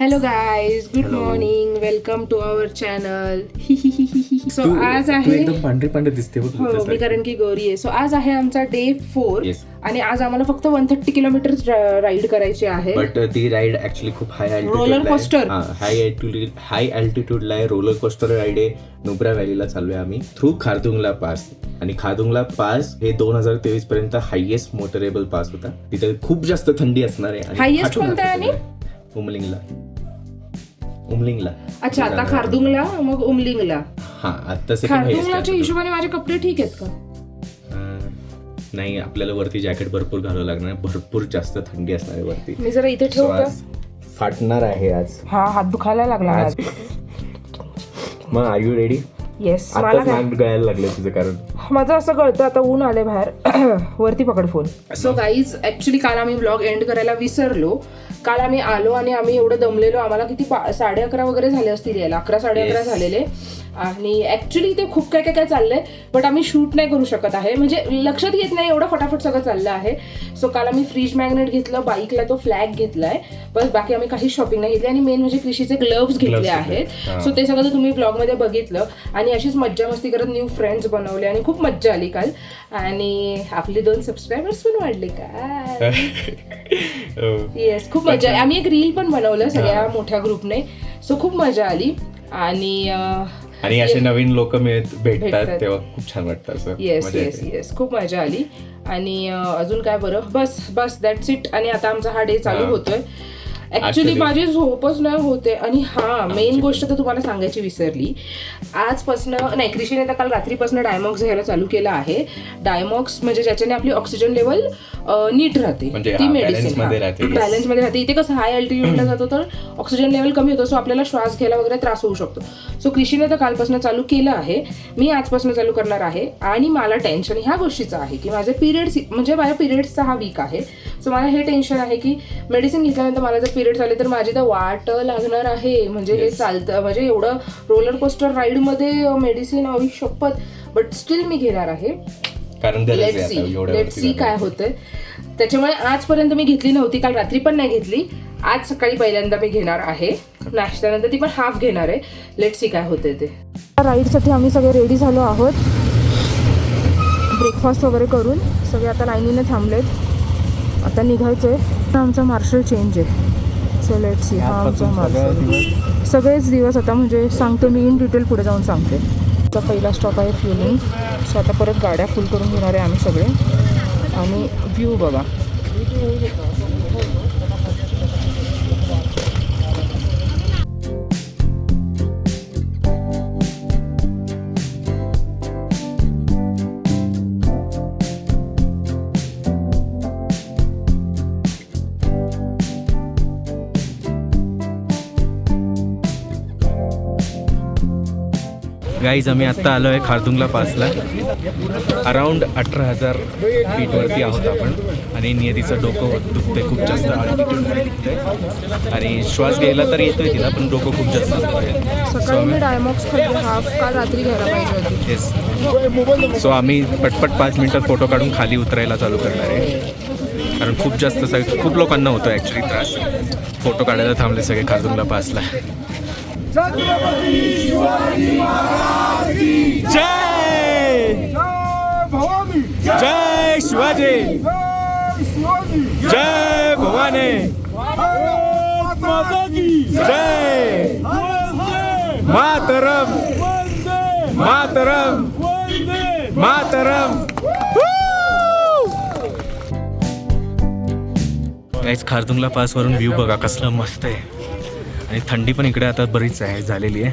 Hello guys, good Hello. morning. Welcome to our channel. So आज तू आहे एकदम पांढरी पांढरी दिसते बघ हो मी तुझ्यासाठी. कारण की गौरी आहे. सो आज आहे आमचा डे 4 Yes. आणि आज आम्हाला फक्त 130 किलोमीटर राईड करायची आहे. बट ती राईड ऍक्च्युली खूप हाय Roller coaster. हाय अल्टिट्यूडला आहे. रोलर कोस्टर राईड आहे. नुब्रा व्हॅलीला चाललोय आम्ही थ्रू खारदुंगला पास. आणि खारदुंगला पास हे 2023 पर्यंत हायएस्ट मोटरेबल पास होता. तिथे खूप जास्त थंडी असणार आहे. Highest फाटून कोणता आहे जातं तिथे. उमलिंगला अच्छा आता खारदुंगला मग उमलिंगला. हा आता खारदुंगलाच्या हिशोबाने माझे कपडे ठीक आहेत का? नाही आपल्याला वरती जॅकेट भरपूर घालावं लागणार. भरपूर जास्त थंडी असणार आहे वरती. मी जरा इथे ठेवू So, का? आज फाटणार आहे आज. हा हात दुखायला लागला आज मग आर यू रेडी? येस मला आताच काय मॅम गळायला लागले तुझं कारण माझं असं कळतं आता ऊन आले बाहेर वरती पकड फोन. सो गाईज ऍक्च्युली काल आम्ही ब्लॉग एंड करायला विसरलो. काल आम्ही आलो आणि आम्ही एवढं दमलेलो आम्हाला किती 11:30 वगैरे झाले असतील यायला 11-11:30 Yes. झालेले. आणि ऍक्च्युली ते खूप काय काय चाललंय बट आम्ही शूट नाही करू शकत आहे म्हणजे लक्षात येत नाही एवढं फटाफट सगळं चाललं आहे. सो काल आम्ही फ्रीज मॅग्नेट घेतलं बाईकला तो फ्लॅग घेतलाय बस बाकी आम्ही काही शॉपिंग नाही घेतली. आणि मेन म्हणजे कृषीचे ग्लव्स घेतले आहेत. सो ते सगळं तर तुम्ही ब्लॉग मध्ये बघितलं आणि अशीच मज्जा मस्ती करत न्यू फ्रेंड्स बनवले आणि खूप मज्जा आली काल. आणि आपले 2 सबस्क्रायबर्स पण वाढले का? येस खूप मजा. आम्ही एक रील पण बनवलं सगळ्या मोठ्या ग्रुपने. सो खूप मजा आली आणि असे नवीन लोक भेटतात तेव्हा खूप छान वाटतं असं. येस येस येस खूप मजा आली. आणि अजून काय बरं बस दॅट्स इट. आणि आता आमचा हा डे चालू होतोय. ऍक्च्युली माझी झोपच नाही होते. आणि हा मेन गोष्ट तर तुम्हाला सांगायची विसरली. आजपासनं नाही कृषीने तर काल रात्रीपासून डायमॉक्स घ्यायला चालू केलं आहे. डायमॉक्स म्हणजे ज्याच्याने आपली ऑक्सिजन लेवल नीट राहते म्हणजे ती balance मध्ये राहते. मेडिसिन बॅलन्समध्ये राहते. इथे कसं हाय अल्टिट्यूडला जातो तर ऑक्सिजन लेवल कमी होतो. सो आपल्याला श्वास घ्यायला वगैरे त्रास होऊ शकतो. सो कृषीने तर कालपासून चालू केलं आहे. मी आजपासून चालू करणार आहे. आणि मला टेन्शन ह्या गोष्टीचं आहे की माझे पिरियड्स म्हणजे माझ्या पिरियड्सचा हा वीक आहे. सो मला हे टेन्शन आहे की मेडिसिन घेतल्यानंतर मला जर पिरियड्स आले तर माझी तर वाट लागणार आहे. म्हणजे हे चालतं म्हणजे एवढं रोलर कोस्टर राईडमध्ये मेडिसिन शपथ. बट स्टील मी घेणार आहे. कारण लेट्स सी काय होतंय. त्याच्यामुळे आजपर्यंत मी घेतली नव्हती. काल रात्री पण नाही घेतली. आज सकाळी पहिल्यांदा मी घेणार आहे. नाश्त्यानंतर ती पण हाफ घेणार आहे. लेट्स सी काय होतंय ते. राईडसाठी आम्ही सगळे रेडी झालो आहोत. ब्रेकफास्ट वगैरे करून सगळे आता लाईनीने थांबलेत. आता निघायचंय. आमचा मार्शल चेंज आहे. सो लेट्स सी हा आमचा मार्शल. सगळेच दिवस आता म्हणजे सांगतो मी इन डिटेल पुढे जाऊन सांगते. आता पहिला स्टॉप आहे फ्युलिंग. सो आता परत गाड्या फुल करून घेणार आहे आम्ही सगळे. आणि व्ह्यू बघा. गाईज आम्ही आत्ता आलो आहे खारदुंगला पासला. अराऊंड 18,000 फीटवरती आहोत आपण. आणि नियतीचं डोकं दुखतंय खूप जास्त अल्टिट्यूडमध्ये दुखतंय. आणि श्वास घ्यायला तर येतोय तिला पण डोकं खूप जास्त सकाळी मी डायमॉक्स खाल्ली हाफ काल रात्री घ्यायला पाहिजे होती. येस. सो आम्ही पटपट 5 मिनिटात फोटो काढून खाली उतरायला चालू करणार आहे. कारण खूप जास्त खूप लोकांना होतो ॲक्च्युली त्रास. फोटो काढायला थांबले सगळे खारदुंगला पासला. जय जय शिवाजी जय भवानी जय मातरम मातरम मातरम. गाईज खारदुंगला पासवरून व्ह्यू बघा कसलं मस्त आहे. आणि थंडी पण इकडे आता बरीच आहे झालेली आहे.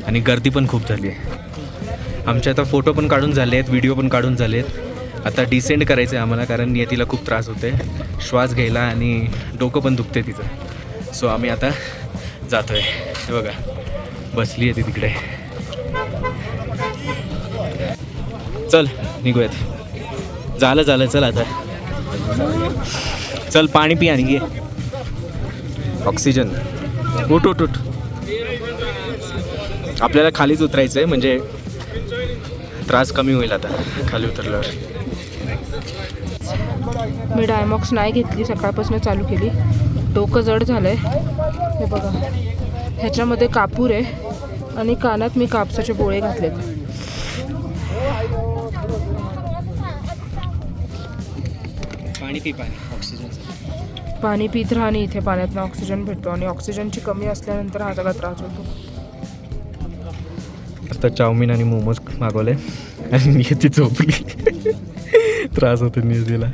आणि गर्दी पण खूप झाली आहे. आमचे आता फोटो पण काढून झाले आहेत व्हिडिओ पण काढून झाले आहेत. आता डिसेंड करायचं आहे आम्हाला कारण नियतीला खूप त्रास होते श्वास घ्यायला आणि डोकं पण दुखते तिचं. सो आम्ही आता जातो आहे. हे बघा बसली आहे ती तिकडे. चल निघूयात. झालं चल आता चल पाणी पी आणि घे ऑक्सिजन. उठ आपल्याला खालीच उतरायचं आहे म्हणजे त्रास कमी होईल आता खाली उतरल्यावर. मी डायमॉक्स नाही घेतली. सकाळपासून चालू केली. डोकं जड झालंय. हे बघा, ह्याच्यामध्ये कापूर आहे आणि कानात मी कापसाचे बोळे घातलेत. पाणी पी, पाणी ऑक्सिजन. पाणी पित राहा आणि इथे पाण्यातनं ऑक्सिजन भेटतो आणि ऑक्सिजनची कमी असल्यानंतर हा सगळा त्रास होतो. आता चाऊमिन आणि मोमोज मागवले आणि नियती झोपली. त्रास होतो नियतीला.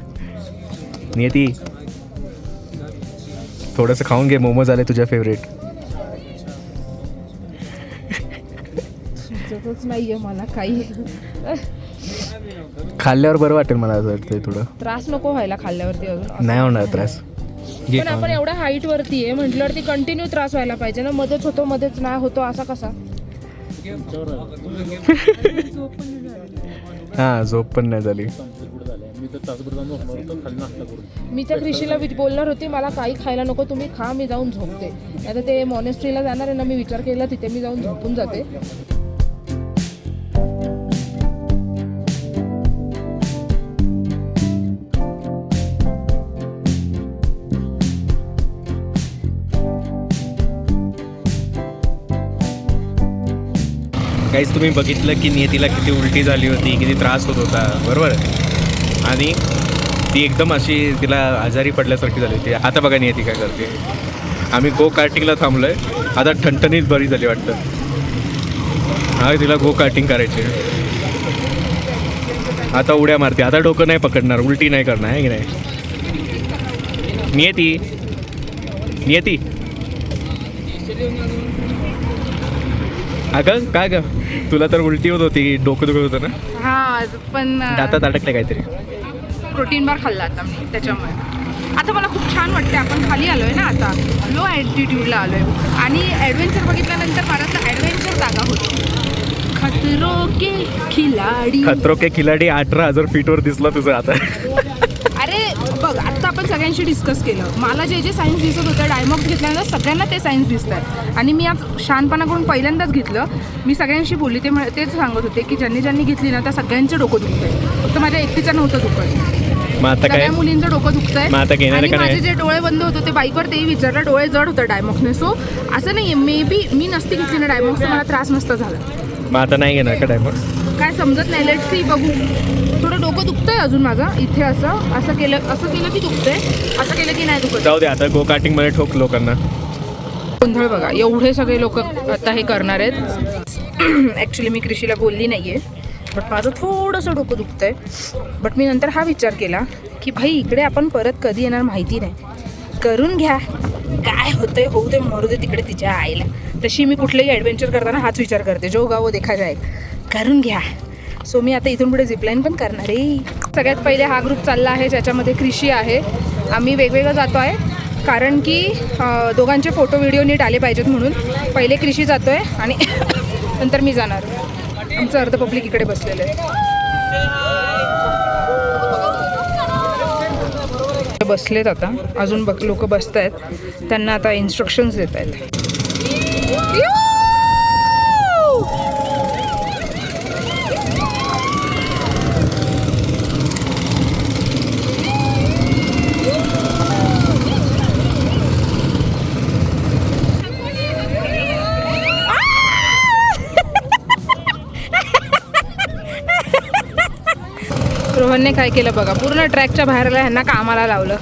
नियती थोडंसं खाऊन घे, मोमोज आले तुझ्या फेवरेट. सुचतच नाहीये मला काही. खाल्ल्यावर बरं वाटेल मला असं वाटतंय. थोडं त्रास नको व्हायला खाल्ल्यावरती अजून. नाही होणार त्रास. पण आपण एवढ्या हाईट वरती आहे म्हटल्यावरती कंटिन्यू त्रास व्हायला पाहिजे ना. मध्येच होतो मध्येच नाही होतो असा कसा. हां, झोप पण नाही झाली. मी त्या कृषीला बोलणार होती मला काही खायला नको, तुम्ही खा, मी जाऊन झोपते. आता ते मॉनेस्ट्रीला जाणार आहे ना, मी विचार केला तिथे मी जाऊन झोपून जाते. काहीच तुम्ही बघितलं की नियतीला किती उलटी झाली होती, किती त्रास होत होता, बरोबर. आणि ती एकदम अशी तिला आजारी पडल्यासारखी झाली होती. आता बघा नियती काय करते. आम्ही गो कार्टिंगला थांबलो आहे. आता ठणठणीत बरी झाली वाटतं. हा, तिला गो कार्टिंग करायची. आता उड्या मारते. आता डोकं नाही पकडणार, उलटी नाही करणार आहे की नाही. नियती, नियती अगं काय ग, तुला तर उलटी होत होती, डोकं दुखत होतं ना. हा, पण दातात अडकले काहीतरी. प्रोटीन बार खाल्ला आता मी त्याच्यामुळे. आता मला खूप छान वाटते. आपण खाली आलोय ना, आता लो ॲल्टिट्यूडला आलोय आणि ॲडव्हेंचर बघितल्यानंतर मला ॲडव्हेंचर जागा होतो. खतरो के खिलाडी. खतरो के खिलाडी 18,000 फीटवर दिसला तुझं आता. अरे बघ, आता आपण सगळ्यांशी डिस्कस केलं. मला जे जे सायन्स दिसत होतं डायमॉक्स घेतल्यानंतर सगळ्यांना ते सायन्स दिसत आहे आणि मी आज शहाणपणा करून पहिल्यांदाच घेतलं. मी सगळ्यांशी बोलली, तेच सांगत होते की ज्यांनी ज्यांनी घेतली ना त्या सगळ्यांचं डोकं दुखतंय, फक्त माझ्या एकटीचं नव्हतं दुखत. मग आता काय, सगळ्या मुलींचं डोकं दुखतंय. मग आता घेणार आणि का माझे नाही? जे डोळे बंद होते ते बाईकवर तेही विचारलं, डोळे जड होतं डायमॉक्सने. सो असं नाही, मे बी मी नसती घेतली ना डायमॉक्स तर मला त्रास नसता झाला. मग आता नाही घेणार का डायमॉक्स? काय समजत नाही. लेट्स सी, बघू. थोडं डोकं दुखतंय अजून माझं. इथे असं केलं की दुखतंय, असं केलं की नाही दुखत. जाऊ दे, आता गो कार्टिंग मध्ये ठोक लोकांना. गोंधळ बघा, एवढे सगळे लोक आता हे करणार आहेत. ॲक्च्युली मी कृषीला बोलली नाही आहे, बट माझं थोडंसं डोकं दुखतंय. बट मी नंतर हा विचार केला की भाई इकडे आपण परत कधी येणार माहिती नाही, करून घ्या, काय होतंय होऊ दे, मरू दे तिकडे तिच्या आईला. तशी मी कुठलंही ॲडव्हेंचर करताना हाच विचार करते, जो गावो देखा जाए, करून घ्या. सो मी आता इथून पुढे झिपलाईन पण करणार आहे. सगळ्यात पहिले हा ग्रुप चालला आहे ज्याच्यामध्ये कृषी आहे. आम्ही वेगवेगळं जातो आहे कारण की दोघांचे फोटो व्हिडिओ नीट आले पाहिजेत म्हणून. पहिले कृषी जातो आहे आणि नंतर मी जाणार. आमचं अर्ध पब्लिक इकडे बसलेलं आहे. बसलेत आता, अजून लोक बसत आहेत. त्यांना आता इन्स्ट्रक्शन्स देत आहेत. रोहनने काय केलं बघा, पूर्ण ट्रॅकच्या बाहेरला ह्यांना कामाला लावलं.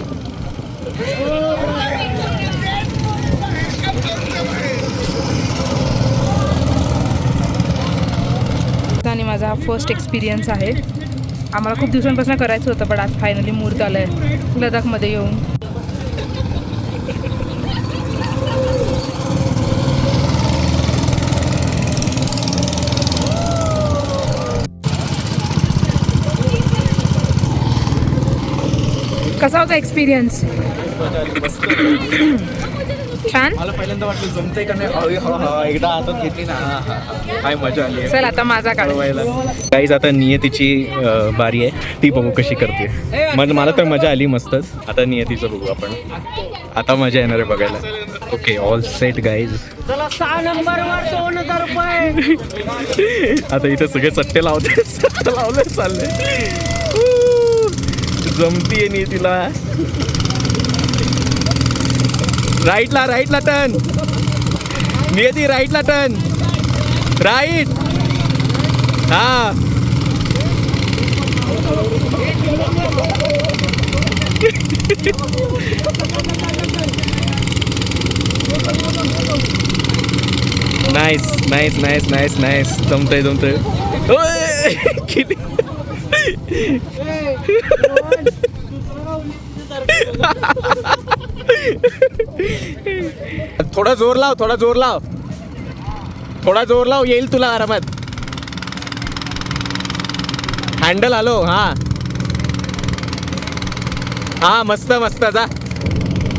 आणि माझा हा फर्स्ट एक्सपिरियन्स आहे. आम्हाला खूप दिवसांपासून करायचं होतं, पण आज फायनली मुहूर्त आलं आहे लडाखमध्ये येऊन. कसा होता एक्सपिरियन्स? छान. मला पहिल्यांदा वाटलं जमतंय का नाही. एकदा हातात घेतली ना, काय मजा आली. चल आता माझा काढ. काहीच आता नियतीची बारी आहे, ती बघू कशी करते. मला तर मजा आली मस्तच. आता नियतीचं बघू आपण. आता मजा येणार आहे बघायला. Okay, all set guys. आता इथे सगळे चट्टे लावते, लावले चालले. जमतीये नियतीला. राईटला टर्न. नियती राईटला टर्न. राईट. हा नाईस. जमतंय. ओय! किती थोडा जोर लाव येईल तुला आरामात. Handle hello. हा मस्त जा.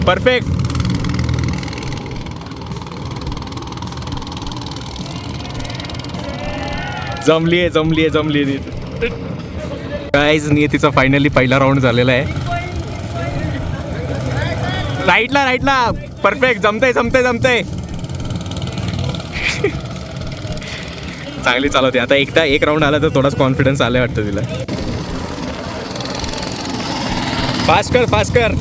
परफेक्ट. जमलीये. गाईज नियतीचा फायनली पहिला राऊंड झालेला आहे. राईटला. परफेक्ट. जमतंय. चांगली चालवते. आता एक राऊंड आला तर थोडाच कॉन्फिडन्स आलाय वाटतं तिला. फास्ट कर.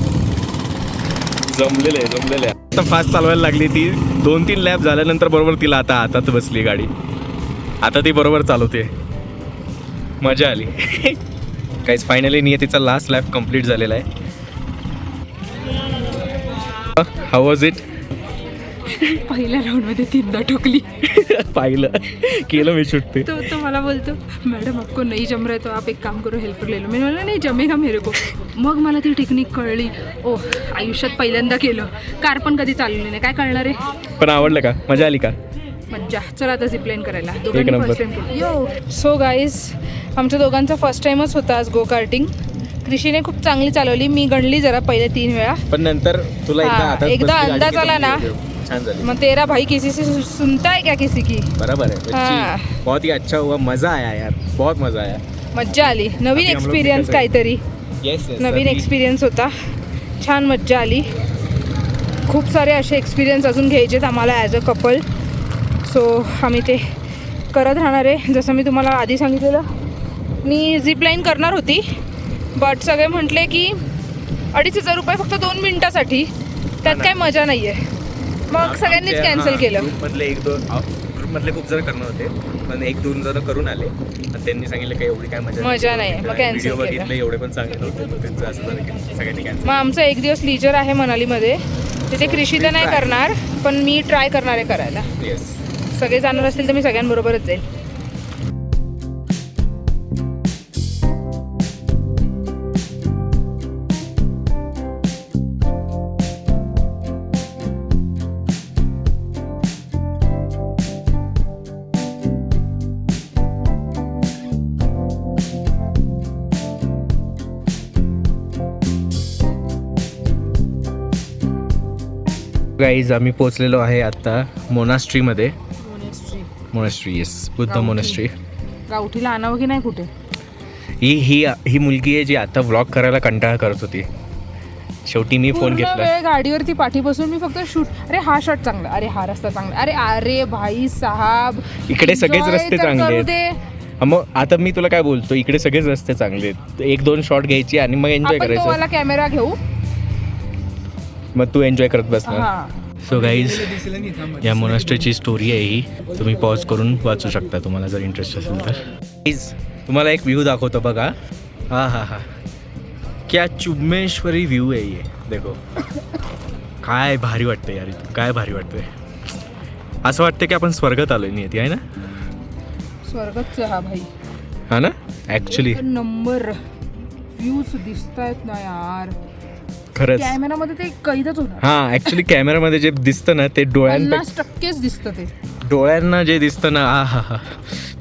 जमलेलं आहे. आता फास्ट चालवायला लागली ती. 2-3 लॅप झाल्यानंतर बरोबर तिला आता हातात बसली गाडी. आता ती बरोबर चालवते. मजा आली. काहीच फायनली नियतीचा लास्ट लॅप कम्प्लीट झालेला आहे. How was it? पहिल्या राऊंडमध्ये 3दा ठोकली. पाहिलं केलं मी शूट ते. तो मला बोलतो मॅडम आपको नहीं जम रहा है तो आप एक काम करो हेल्पर ले लो. मी म्हणलं नाही जमेगा मेरे को. मग मला ती टेक्निक कळली. आयुष्यात पहिल्यांदा केलं. कार पण कधी चालवली नाही. काय कळणार आहे. पण आवडलं का? मजा आली का? मज्जा. चला आता झिपलाईन करायला. एक नंबर. सो गाईज आमच्या दोघांचा फर्स्ट टाइमच होता आज गो कार्टिंग. कृषीने खूप चांगली चालवली. मी गणली जरा पहिले 3 वेळा. पण नंतर तुला एकदा अंदाज आला ना. छान झाली. मग तेरा भाई किसी से सुनता है क्या किसी की. बराबर है. बहुत ही अच्छा हुआ. मजा आया यार. बहुत मजा आया. मज्जा आली. नवीन एक्सपिरियन्स काहीतरी. नवीन एक्सपिरियन्स होता. छान मज्जा आली. खूप सारे असे एक्सपिरियन्स अजून घ्यायचेत आम्हाला ॲज अ कपल. सो आम्ही ते करत राहणार आहे. जसं मी तुम्हाला आधी सांगितलेलं मी झिपलाईन करणार होती. बट सगळे म्हटले की 2,500 रुपये फक्त 2 मिनिटासाठी. त्यात काय मजा नाही आहे. मग सगळ्यांनीच कॅन्सल केलं. ग्रुपमधले खूप जण करणार होते पण 1-2 जण करून आले. त्यांनी सांगितलं काही एवढी काय मजा नाही. मग कॅन्सल केलं. एवढे पण चांगले नव्हते. त्यांचं असं झालं की सगळ्यांनी कॅन्सल. मग आमचा 1 दिवस लीजर आहे मनालीमध्ये. तिथे कृषी तर नाही करणार पण मी ट्राय करणार आहे करायला. येस. सगळे जाणार असतील तर मी सगळ्यांबरोबरच जाईल. गाईज आम्ही पोहोचलेलो आहे आता मोनास्ट्रीमध्ये. Monastery yes. बुद्ध मोनास्ट्री. गावठीला आणावं की नाही कुठे. ही मुलगी आहे जी आता व्लॉग करायला कंटाळा करत होती. शेवटी मी फोन घेतला. गाडीवरती पाठी बसून मी फक्त शूट. अरे हा शॉट चांगला. अरे हा रस्ता चांगला. अरे भाई साहब इकडे सगळेच रस्ते चांगले आहेत. मग आता मी तुला काय बोलतो इकडे सगळेच रस्ते चांगले आहेत. 1-2 शॉट घ्यायची आणि मग एन्जॉय करायचं. मला कॅमेरा घेऊ मग तू एन्जॉय करत बसणार. सो गाईज या मोनास्ट्रीची स्टोरी आहे ही. तुम्ही पॉज करून वाचू शकता तुम्हाला जर इंटरेस्ट असेल तर. गाईज तुम्हाला एक व्ह्यू दाखवतो बघा. हा क्या चुम्मेश्वरी व्ह्यू आहे ये. देखो काय भारी वाटतं यार. इथं काय भारी वाटतंय. असं वाटतं की आपण स्वर्गात आलोय. नाही आहे ना. स्वर्गच हा भाई. हा ना. ॲक्च्युली नंबर व्ह्यूज दिसतायत ना यार. खरंच कॅमेरामध्ये ते कैदच होणार. हा ॲक्च्युली कॅमेरामध्ये जे दिसतं ना ते 50% दिसतं ते. डोळ्यांना जे दिसतं ना हा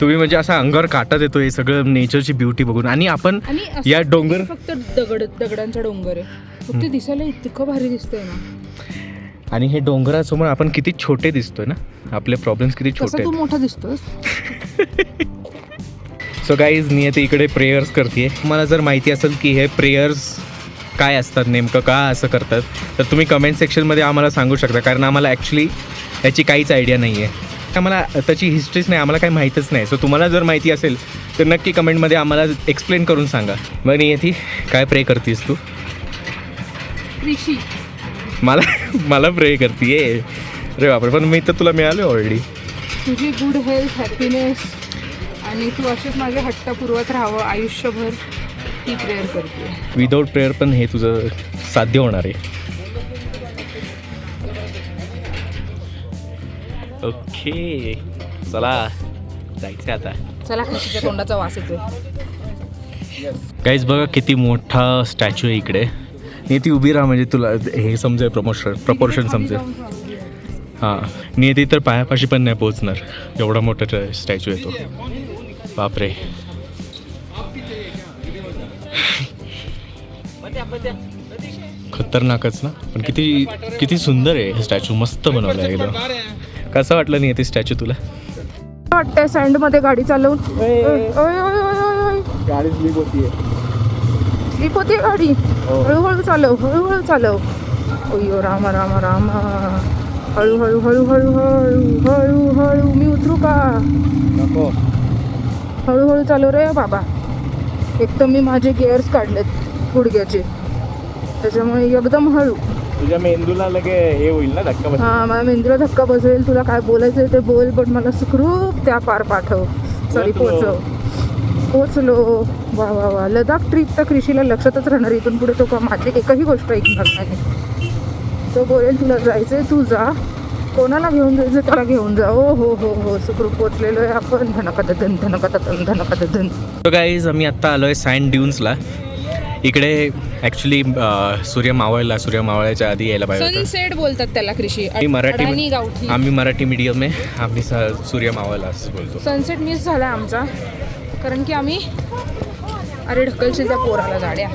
तुम्ही म्हणजे असा अंगावर काटाच येतो हे सगळं नेचरची ब्युटी बघून. आणि आपण या डोंगर फक्त दगडांचा डोंगर आहे. ते दिसायला इतकं भारी दिसतंय ना. आणि हे डोंगरासमोर आपण किती छोटे दिसतोय ना. आपले प्रॉब्लेम्स किती छोटे तू मोठा दिसतोस. सो गाईज नियती इकडे प्रेयर्स करते. मला जर माहिती असेल की हे प्रेयर्स काय असतात नेमकं का असं करतात तर तुम्ही कमेंट सेक्शनमध्ये आम्हाला सांगू शकता. कारण आम्हाला ॲक्च्युली याची काहीच आयडिया नाही आहे. आम्हाला त्याची हिस्ट्रीच नाही. आम्हाला काही माहीतच नाही. सो तुम्हाला जर माहिती असेल तर नक्की कमेंटमध्ये आम्हाला एक्सप्लेन करून सांगा. मग नियती काय प्रे करतेस तू. कृषी मला प्रे करतीये रे बापरे, पण मी तर तुला मिळालो ऑलरेडी. तुझी गुड हेल्थ, हॅपीनेस आणि तू असेच माझे हट्ट पुरवत राहावं आयुष्यभर, ही प्रेयर करते. विदाऊट प्रेयर पण हे तुझं साध्य होणार आहे. ओके चला जायचं आता. चला कृषीच्या तोंडाचा वास येतोय. काहीच बघा किती मोठा स्टॅच्यू आहे इकडे. नियती उभी राहा म्हणजे तुला हे समजेल, प्रपोर्शन समजेल. हां नियती तर पायापाशी पण नाही पोहोचणार, एवढा मोठा स्टॅच्यू आहे तो. बापरे. खतरनाकच ना, पण किती किती सुंदर आहे हे स्टॅच्यू. मस्त बनवलं आहे एकदम. कसं वाटलं नियती स्टॅच्यू तुला? वाटतंय सँडमध्ये गाडी चालवून. गाडी स्लीप होतीये. स्लीप होती गाडी. हळूहळू चालव, हळूहळू चालव. अय्यो रामा रामा रामा. हळूहळू हळूहळू हळू हळू हळू. मी उतरू का? नको. हळूहळू चालव रे बाबा. एक तर मी माझे गिअर्स काढलेत गुडघ्याचे, त्याच्यामुळे एकदम हळू. तुझ्या मेंदूला लगे हे होईल ना धक्का बसेल. हां माझ्या मेंदूला धक्का बसेल. तुला काय बोलायचं ते बोल, पण मला सुखरूप त्या पार पाठव. सॉरी पोचलो. वा वा वा. लडाख ट्रिप तर कृषीला लक्षातच राहणार. इथून पुढे तो का माझी एकही गोष्ट ऐकणार नाही. तो बोलेल तुला जायचंय तू जा, कोणाला घेऊन जायचं त्याला घेऊन जा. हो हो हो हो. सुखरूप पोचलेलो आहे आपण. धनकदन धनकदन धनकदन. तो गाईज आम्ही आत्ता आलो आहे सँड ड्यून्सला. इकडे ॲक्च्युली सूर्य मावळायच्या आधी यायला पाहिजे होतं. सनसेट बोलतात त्याला कृषी. आम्ही मराठी मीडियम आहे. आम्ही सूर्य मावळला असं बोलतो. सनसेट मिस झाला आमचा, कारण की आम्ही अरे ढकलशील त्या पोराला जाड्या.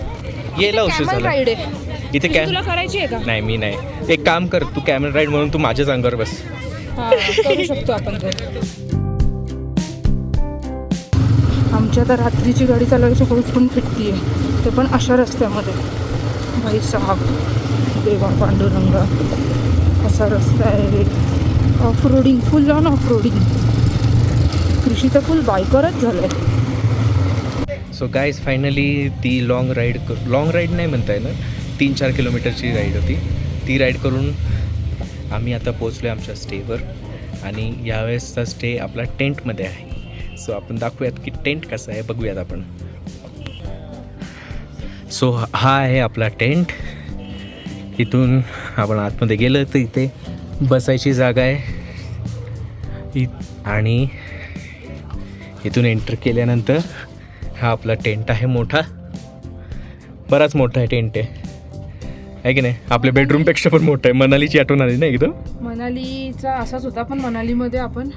यायला उशीर झाला. राईड आहे इथे तुला करायची आहे का? नाही मी नाही. एक काम कर, तू कॅमेरा राईड म्हणून तू माझ्याच अंगावर बस. हां करू शकतो आपण ते. आमची आता रात्रीची गाडी चालवायची हौस पण फिटती आहे, ते पण अशा रस्त्यामध्ये. भाई साहब देवा पांडुरंगा, असा रस्ता आहे. Off roading, full on off roading. कृषी तर फुल बायकरच झालं आहे. सो गाईज फायनली ती लॉंग राईड नाही म्हणता येणार, 3-4 किलोमीटरची राईड होती. ती राईड करून आम्ही आता पोचलो आहे आमच्या स्टेवर. आणि यावेळेसचा स्टे आपला टेंटमध्ये आहे. सो आपण दाखवूयात की टेंट कसं आहे, बघूयात आपण. सो हा आहे आपला टेंट. इथून आपण आतमध्ये गेलं तर इथे बसायची जागा आहे. आणि इथून एंटर केल्यानंतर हा आपला टेंट आहे. मोठा, बराच मोठा आहे टेंट आहे की नाही. आपल्या बेडरूमपेक्षा पण मोठा आहे. मनालीची आठवण आली ना एकदम. मनालीचा असाच होता, पण मनालीमध्ये आपण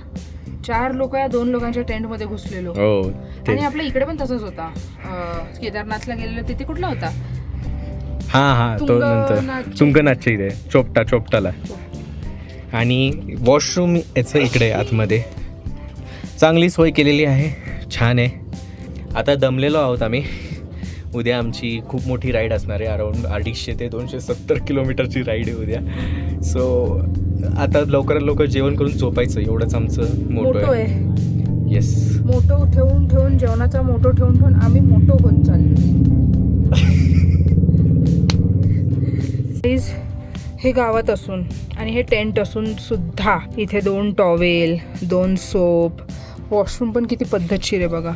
4 लोक या 2 लोकांच्या टेंटमध्ये घुसलेलो. हो. आणि आपल्या इकडे पण तसंच होता. केदारनाथला गेलेलो तिथे कुठला होता? हां तो नंतर तुंगनाथच्या इथे चोपटाला. आणि वॉशरूम याचं इकडे आतमध्ये चांगली सोय केलेली आहे, छान आहे. आता दमलेलो आहोत आम्ही. उद्या आमची खूप मोठी राईड असणार आहे. अराऊंड 250 ते 270 किलोमीटरची राईड आहे उद्या. सो आता लवकरात लवकर जेवण करून झोपायचं, एवढंच आमचं मोठो आहे. येस. मोठो ठेवून जेवणाचा मोठो ठेवून आम्ही मोठो होत चाललो. हे गावात असून आणि हे टेंट असून सुद्धा इथे 2 टॉवेल, 2 सोप, वॉशरूम पण किती पद्धतशीर आहे बघा.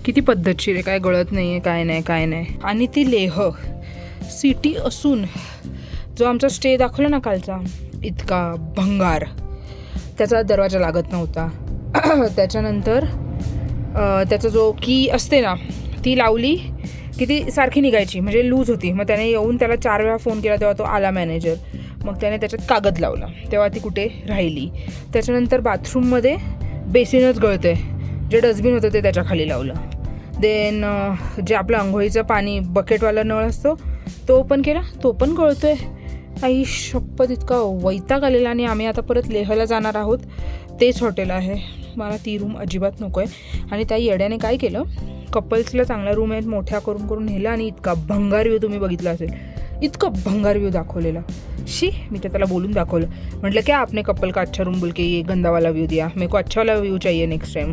किती पद्धतशीर आहे, काय गळत नाही आहे, काय नाही. आणि ती लेह सिटी असून जो आमचा स्टे दाखवला ना कालचा, इतका भंगार, त्याचा दरवाजा लागत नव्हता. त्याच्यानंतर त्याचा जो की असते ना ती लावली की ती सारखी निघायची, म्हणजे लूज होती. मग त्याने येऊन त्याला 4 वेळा फोन केला, तेव्हा तो आला मॅनेजर. मग त्याने त्याच्यात कागद लावला, तेव्हा ती कुठे राहिली. त्याच्यानंतर बाथरूममध्ये बेसिनच गळतं आहे, जे डस्टबिन होतं ते त्याच्या खाली लावलं. देन जे आपलं आंघोळीचं पाणी बकेटवाला नळ असतो तो ओपन केला, तो पण गळतो आहे. आई शपथ, इतका वैताग आलेला. आणि आम्ही आता परत लेहला जाणार आहोत, तेच हॉटेल आहे. मला ती रूम अजिबात नको आहे. आणि त्या येड्याने काय केलं, कपल्सला चांगल्या रूम आहेत मोठ्या करून नेलं. आणि इतका भंगार व्ह्यू तुम्ही बघितला असेल, इतकं भंगार व्ह्यू दाखवलेला. मी तर त्याला बोलून दाखवलं, म्हटलं क्या आपने कपल का अच्छा रूम बोल के ये गंदावाला व्यू दिया, मेरे को अच्छा वाला व्यू चाहिए नेक्स्ट टाइम.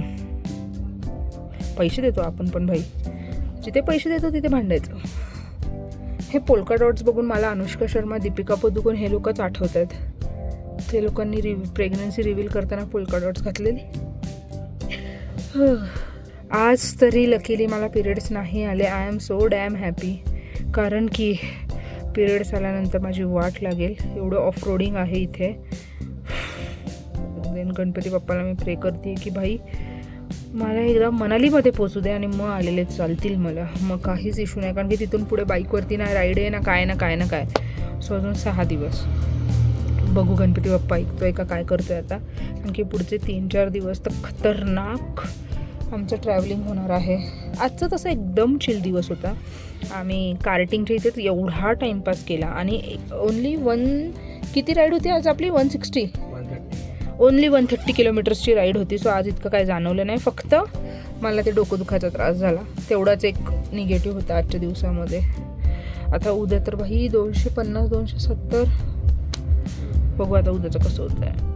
पैसे देतो आपण पण भाई, जिथे पैसे देतो तिथे भांडायचं. हे पोल्का डॉट्स बघून मला अनुष्का शर्मा, दीपिका पदुकोण हे लोकच आठवतात. ते लोकांनी प्रेग्नन्सी रिव्हील करताना पोल्का डॉट्स घातलेली. आज तरी लकीली मला पिरियड्स नाही आले. I am so dam happy. कारण की पिरियड्स आल्यानंतर माझी वाट लागेल. एवढं ऑफ रोडिंग आहे इथे. देन गणपती बाप्पाला मी प्रे करते की भाई मला एकदा मनालीमध्ये पोचू दे आणि मग आलेले चालतील मला. मग काहीच इश्यू नाही. कारण की तिथून पुढे बाईकवरती ना राईड आहे ना काय ना काय ना काय. सो अजून 6 दिवस बघू गणपती बाप्पा ऐकतोय का काय करतोय आता. कारण की पुढचे 3-4 दिवस तर खतरनाक आमचं ट्रॅव्हलिंग होणार आहे. आजचा तसा एकदम चिल दिवस होता. आम्ही कार्टिंगच्या इथेच एवढा टाईमपास केला आणि ओन्ली किती राईड होती आज आपली? 160 ओन्ली 130 किलोमीटर्सची राईड होती. सो आज इतकं काय जाणवलं नाही. फक्त मला ते डोकं दुखायचा त्रास झाला तेवढाच एक निगेटिव्ह होता आजच्या दिवसामध्ये. आता उद्या तर भाई 250-270 बघू आता उद्याचं कसं होतं आहे.